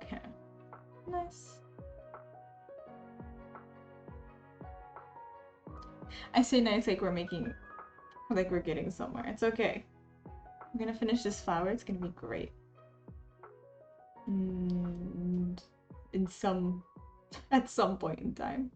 Okay. Nice. I say nice like we're getting somewhere. It's okay. I'm gonna finish this flower. It's gonna be great. And at some point in time.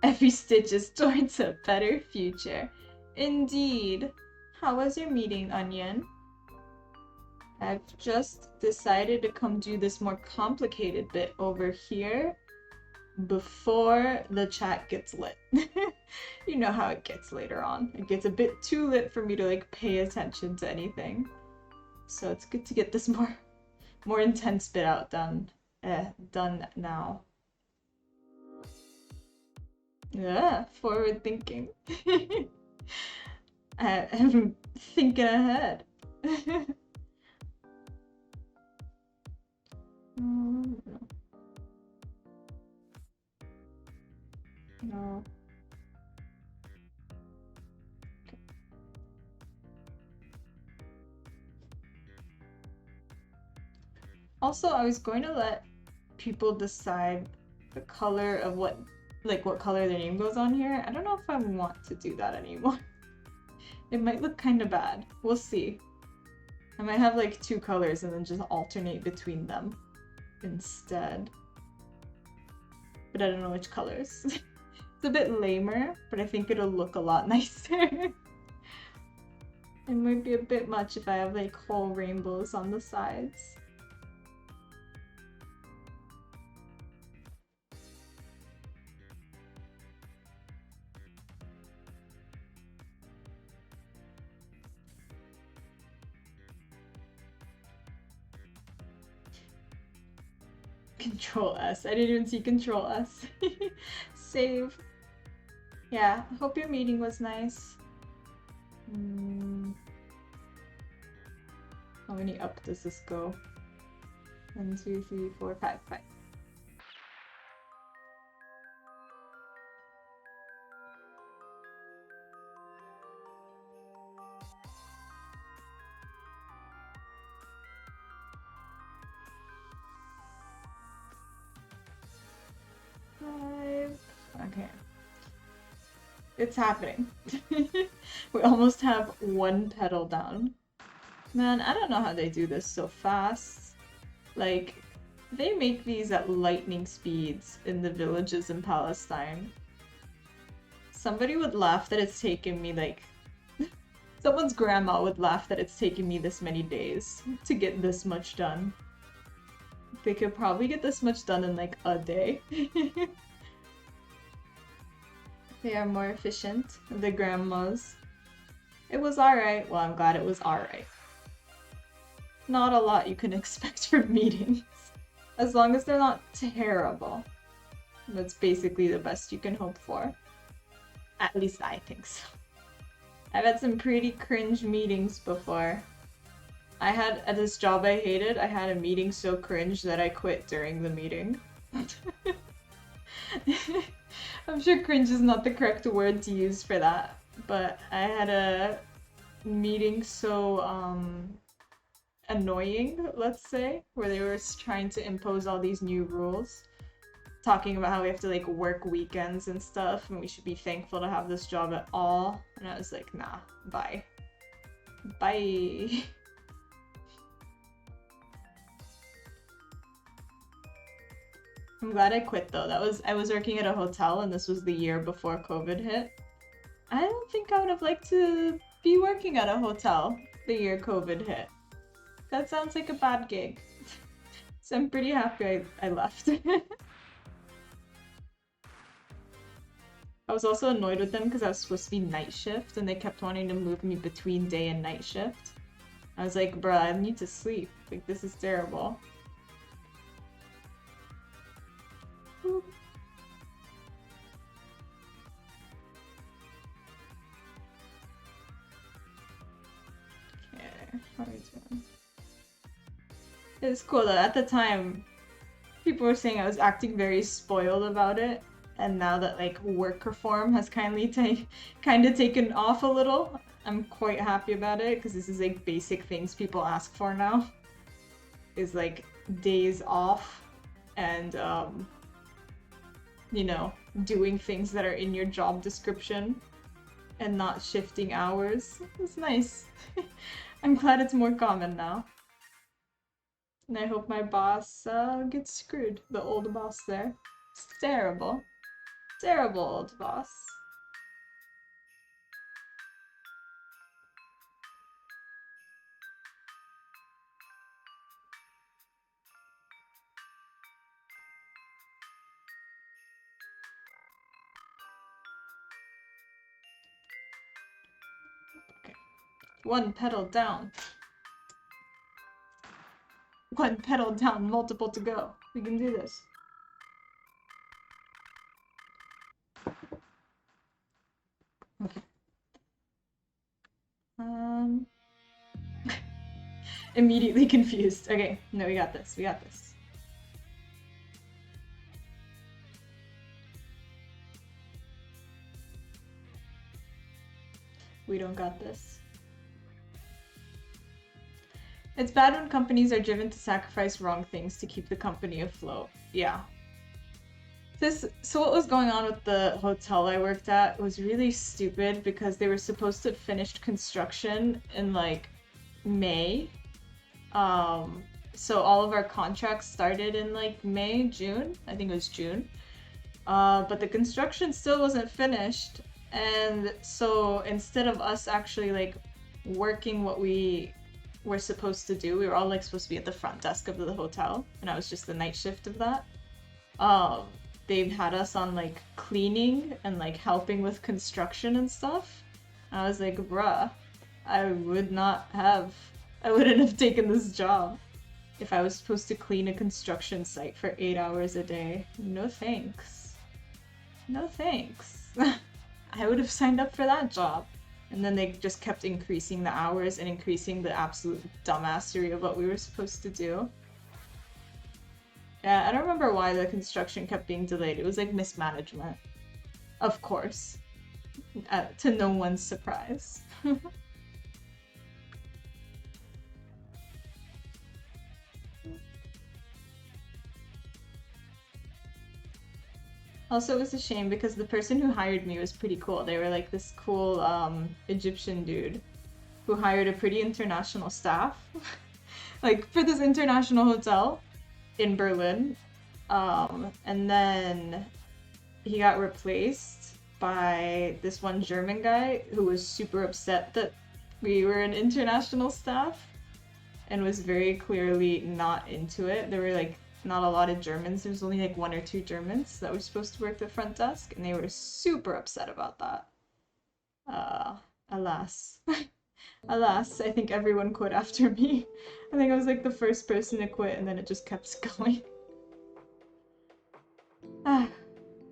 Every stitch is towards a better future. Indeed. How was your meeting, Onion? I've just decided to come do this more complicated bit over here before the chat gets lit. You know how it gets later on. It gets a bit too lit for me to like pay attention to anything. So it's good to get this more intense bit done now. Yeah, forward thinking. I'm thinking ahead. No. Also, I was going to let people decide the color of what color their name goes on here. I don't know if I want to do that anymore. It might look kind of bad. We'll see. I might have like two colors and then just alternate between them instead. But I don't know which colors. It's a bit lamer, but I think it'll look a lot nicer. It might be a bit much if I have like whole rainbows on the sides. Control S. I didn't even see Control S. Save. Yeah, hope your meeting was nice. How many up does this go? 1, 2, 3, 4, 5. 5. Okay. It's happening. We almost have one petal down. Man, I don't know how they do this so fast. Like, they make these at lightning speeds in the villages in Palestine. Somebody would laugh that it's taken me like... Someone's grandma would laugh that it's taken me this many days to get this much done. They could probably get this much done in like a day. They are more efficient, the grandmas. It was alright. Well, I'm glad it was alright. Not a lot you can expect from meetings. As long as they're not terrible. That's basically the best you can hope for. At least I think so. I've had some pretty cringe meetings before. I had, at this job I hated, I had a meeting so cringe that I quit during the meeting. I'm sure cringe is not the correct word to use for that, but I had a meeting so annoying, let's say, where they were trying to impose all these new rules, talking about how we have to like work weekends and stuff, and we should be thankful to have this job at all. And I was like, nah, bye. Bye. I'm glad I quit though. I was working at a hotel and this was the year before COVID hit. I don't think I would have liked to be working at a hotel the year COVID hit. That sounds like a bad gig. So I'm pretty happy I left. I was also annoyed with them because I was supposed to be night shift and they kept wanting to move me between day and night shift. I was like, bruh, I need to sleep. Like, this is terrible. Okay, how are we doing? It was cool though. At the time, people were saying I was acting very spoiled about it, and now that like work reform has kind of taken off a little, I'm quite happy about it because this is like basic things people ask for now. Is like days off and you know, doing things that are in your job description and not shifting hours. It's nice. I'm glad it's more common now. And I hope my boss gets screwed. The old boss there. It's terrible. Terrible old boss. Okay. One pedal down. One pedal down, multiple to go. We can do this. Okay. Immediately confused. Okay, no, we got this. We got this. We don't got this. It's bad when companies are driven to sacrifice wrong things to keep the company afloat. Yeah. So what was going on with the hotel I worked at was really stupid because they were supposed to have finished construction in like May. So all of our contracts started in like May, June. I think it was June. But the construction still wasn't finished. And so instead of us actually like working what we were supposed to do, we were all like supposed to be at the front desk of the hotel, and I was just the night shift of that. Um, they've had us on like cleaning and like helping with construction and stuff. I was like, bruh, I wouldn't have taken this job if I was supposed to clean a construction site for 8 hours a day. No thanks. No thanks. I would have signed up for that job. And then they just kept increasing the hours and increasing the absolute dumbassery of what we were supposed to do. Yeah, I don't remember why the construction kept being delayed. It was like mismanagement. Of course. To no one's surprise. Also, it was a shame because the person who hired me was pretty cool. They were like this cool Egyptian dude who hired a pretty international staff. Like for this international hotel in Berlin. And then he got replaced by this one German guy who was super upset that we were an international staff and was very clearly not into it. There were like not a lot of Germans. There was only like one or two Germans that were supposed to work the front desk, and they were super upset about that. Alas. Alas, I think everyone quit after me. I think I was like the first person to quit, and then it just kept going. Ah,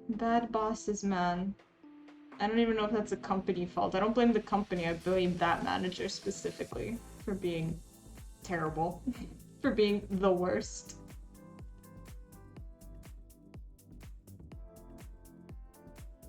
bad bosses, man. I don't even know if that's a company fault. I don't blame the company, I blame that manager specifically for being terrible. For being the worst.